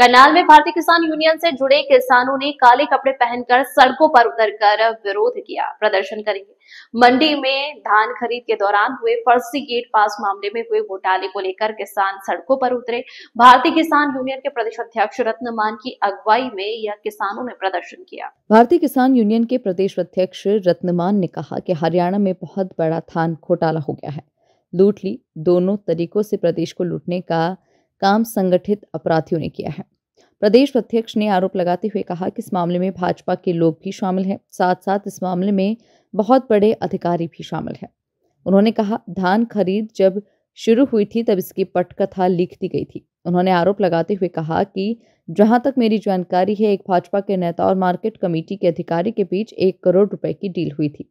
करनाल में भारतीय किसान यूनियन से जुड़े किसानों ने काले कपड़े पहनकर सड़कों पर उतरकर विरोध किया। प्रदर्शन करेंगे। मंडी में धान खरीद के दौरान हुए फर्जी गेट पास मामले में हुए घोटाले को लेकर किसान सड़कों पर उतरे। भारतीय किसान यूनियन के प्रदेश अध्यक्ष रत्नमान की अगुवाई में यह किसानों ने प्रदर्शन किया। भारतीय किसान यूनियन के प्रदेश अध्यक्ष रत्नमान ने कहा कि हरियाणा में बहुत बड़ा धान घोटाला हो गया है। लूट ली दोनों तरीकों से प्रदेश को लूटने का काम संगठित अपराधियों ने किया है। प्रदेश अध्यक्ष ने आरोप लगाते हुए कहा कि इस मामले में भाजपा के लोग भी शामिल हैं, साथ साथ इस मामले में बहुत बड़े अधिकारी भी शामिल हैं। उन्होंने कहा, धान खरीद जब शुरू हुई थी तब इसकी पटकथा लिख दी गई थी। उन्होंने आरोप लगाते हुए कहा कि जहां तक मेरी जानकारी है, एक भाजपा के नेता और मार्केट कमेटी के अधिकारी के बीच 1 करोड़ रुपए की डील हुई थी।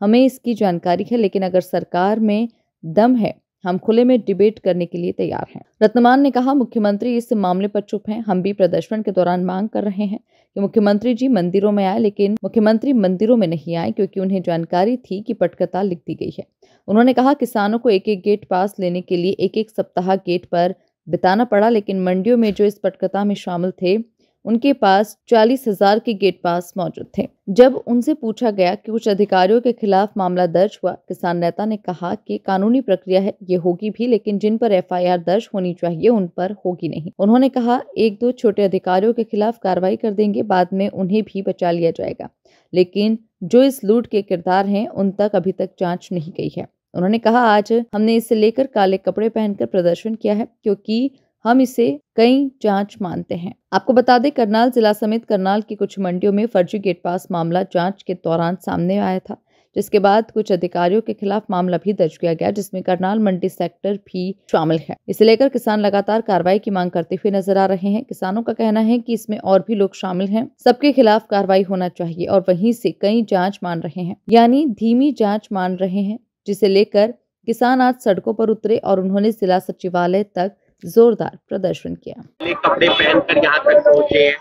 हमें इसकी जानकारी है, लेकिन अगर सरकार में दम है, हम खुले में डिबेट करने के लिए तैयार हैं। रत्नमान ने कहा, मुख्यमंत्री इस मामले पर चुप हैं। हम भी प्रदर्शन के दौरान मांग कर रहे हैं कि मुख्यमंत्री जी मंदिरों में आए, लेकिन मुख्यमंत्री मंदिरों में नहीं आए क्योंकि उन्हें जानकारी थी कि पटकथा लिख दी गई है। उन्होंने कहा, किसानों को एक एक गेट पास लेने के लिए एक एक सप्ताह गेट पर बिताना पड़ा, लेकिन मंडियों में जो इस पटकथा में शामिल थे उनके पास 40,000 के गेट पास मौजूद थे। जब उनसे पूछा गया कि कुछ अधिकारियों के खिलाफ मामला दर्ज हुआ, किसान नेता ने कहा कि कानूनी प्रक्रिया है, ये होगी भी, लेकिन जिन पर FIR दर्ज होनी चाहिए उन पर होगी नहीं। उन्होंने कहा, 1-2 छोटे अधिकारियों के खिलाफ कार्रवाई कर देंगे, बाद में उन्हें भी बचा लिया जाएगा, लेकिन जो इस लूट के किरदार हैं उन तक अभी तक जांच नहीं गई है। उन्होंने कहा, आज हमने इसे लेकर काले कपड़े पहनकर प्रदर्शन किया है क्योंकि हम इसे कई जांच मानते हैं। आपको बता दें, करनाल जिला समेत करनाल की कुछ मंडियों में फर्जी गेट पास मामला जांच के दौरान सामने आया था, जिसके बाद कुछ अधिकारियों के खिलाफ मामला भी दर्ज किया गया, जिसमें करनाल मंडी सेक्टर भी शामिल है। इसे लेकर किसान लगातार कार्रवाई की मांग करते हुए नजर आ रहे हैं। किसानों का कहना है कि इसमें और भी लोग शामिल हैं, सबके खिलाफ कार्रवाई होना चाहिए और वहीं से कई जाँच मान रहे हैं, यानी धीमी जाँच मान रहे हैं, जिसे लेकर किसान आज सड़कों पर उतरे और उन्होंने जिला सचिवालय तक जोरदार प्रदर्शन किया। कपड़े पहनकर यहाँ तक पहुँचे हैं।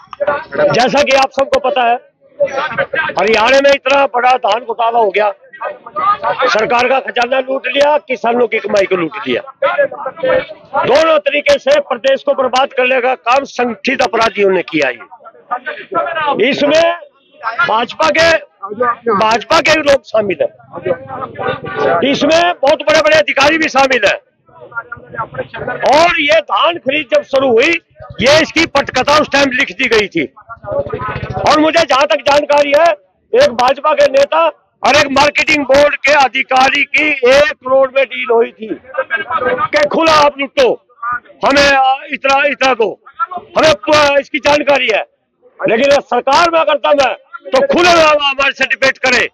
जैसा कि आप सबको पता है, हरियाणा में इतना बड़ा धान घोटाला हो गया, सरकार का खजाना लूट लिया, किसानों की कमाई को लूट लिया। दोनों तरीके से प्रदेश को बर्बाद करने का काम संगठित अपराधियों ने किया है। इसमें भाजपा के लोग शामिल है, इसमें बहुत बड़े बड़े अधिकारी भी शामिल है। और ये धान खरीद जब शुरू हुई, ये इसकी पटकथा उस टाइम लिख दी गई थी। और मुझे जहां तक जानकारी है, एक भाजपा के नेता और एक मार्केटिंग बोर्ड के अधिकारी की 1 करोड़ में डील हुई थी कि खुला आप लुटो, हमें इतना दो, हमें इसकी जानकारी है। लेकिन सरकार में अगर दम है तो खुले में हमारे से डिबेट करे,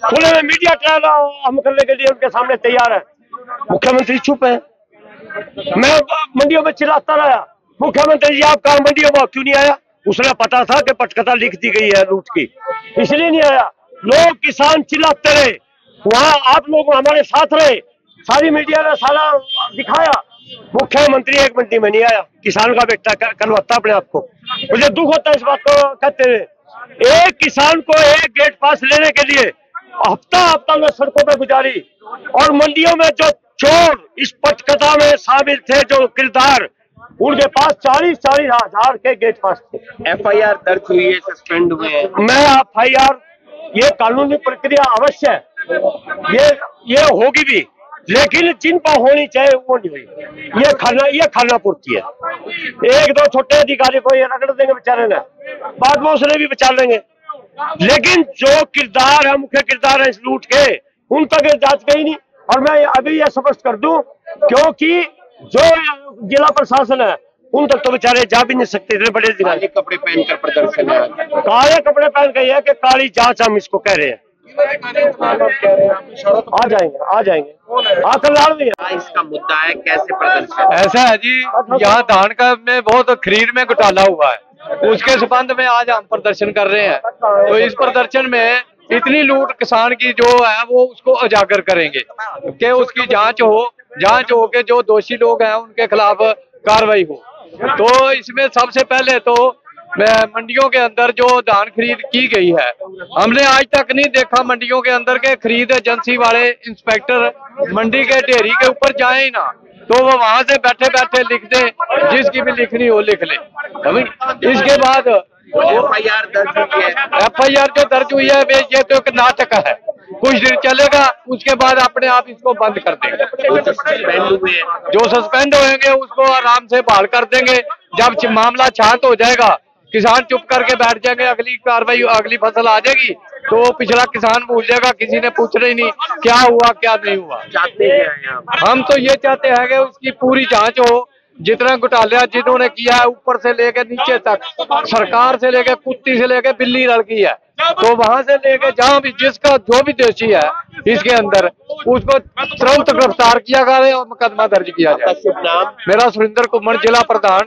खुले में मीडिया ट्रायल हम करने के लिए उनके सामने तैयार है। मुख्यमंत्री चुप है। मैं मंडियों में चिल्लाता रहा, मुख्यमंत्री जी आप कहा मंडियों में क्यों नहीं आया? उसने पता था कि पटकथा लिख दी गई है लूट की, इसलिए नहीं आया। लोग किसान चिल्लाते रहे, वहां आप लोग हमारे साथ रहे, सारी मीडिया ने सारा दिखाया। मुख्यमंत्री एक मंडी में नहीं आया, किसान का बेटा करवाता अपने आप को। मुझे दुख होता है इस बात को कहते हुए। एक किसान को एक गेट पास लेने के लिए हफ्ता में सड़कों पर गुजारी, और मंडियों में जो चोर इस पटकथा में शामिल थे, जो किरदार, उनके पास 40-40 हजार के गेट पास थे। FIR दर्ज हुई है, सस्पेंड हुए हैं। मैं FIR, ये कानूनी प्रक्रिया अवश्य है, ये होगी भी, लेकिन जिन पर होनी चाहिए वो नहीं हुई। ये खाना पूर्ति है। 1-2 छोटे अधिकारी को ये रगड़ देंगे बेचारे ने, बाद में उसने भी बचा लेंगे, लेकिन जो किरदार है, मुख्य किरदार है इस लूट के, उन तक जांच गई नहीं। और मैं अभी यह स्पष्ट कर दूं, क्योंकि जो जिला प्रशासन है उन तक तो बेचारे जा भी नहीं सकते, इतने बड़े काले कपड़े पहनकर प्रदर्शन है। काले कपड़े पहन के है कि काली जांच हम इसको कह रहे हैं। आ जाएंगे आकर लाड़ भी है। इसका मुद्दा है, कैसे प्रदर्शन? ऐसा है जी, यहाँ धान का में बहुत खरीद में घोटाला हुआ है, उसके संबंध में आज हम प्रदर्शन कर रहे हैं। तो इस प्रदर्शन में इतनी लूट किसान की जो है वो उसको उजागर करेंगे कि उसकी जांच हो के जो दोषी लोग हैं उनके खिलाफ कार्रवाई हो। तो इसमें सबसे पहले तो मंडियों के अंदर जो धान खरीद की गई है, हमने आज तक नहीं देखा मंडियों के अंदर के खरीद एजेंसी वाले इंस्पेक्टर मंडी के ढेरी के ऊपर जाए ही ना। तो वो वहां से बैठे बैठे लिख दे, जिसकी भी लिखनी हो लिख ले। इसके बाद FIR दर्ज हुई है। FIR जो दर्ज हुई है वे ये तो एक नाटक है, कुछ दिन चलेगा उसके बाद अपने आप इसको बंद कर देंगे। जो सस्पेंड होंगे उसको आराम से बहाल कर देंगे। जब मामला शांत हो जाएगा, किसान चुप करके बैठ जाएंगे, अगली कार्रवाई अगली फसल आ जाएगी तो पिछला किसान भूल जाएगा, किसी ने पूछना ही नहीं क्या हुआ क्या नहीं हुआ। चाहते हैं हम तो ये चाहते हैं कि उसकी पूरी जांच हो, जितना घोटाला जिन्होंने किया है ऊपर से लेकर नीचे तक, सरकार से लेकर कुत्ती से लेकर बिल्ली लड़की है, तो वहां से लेकर जहां भी जिसका जो भी दोषी है इसके अंदर उसको तुरंत गिरफ्तार किया जाए और मुकदमा दर्ज किया जाए। शुभ नाम? मेरा सुरेंद्र कुमार, जिला प्रधान।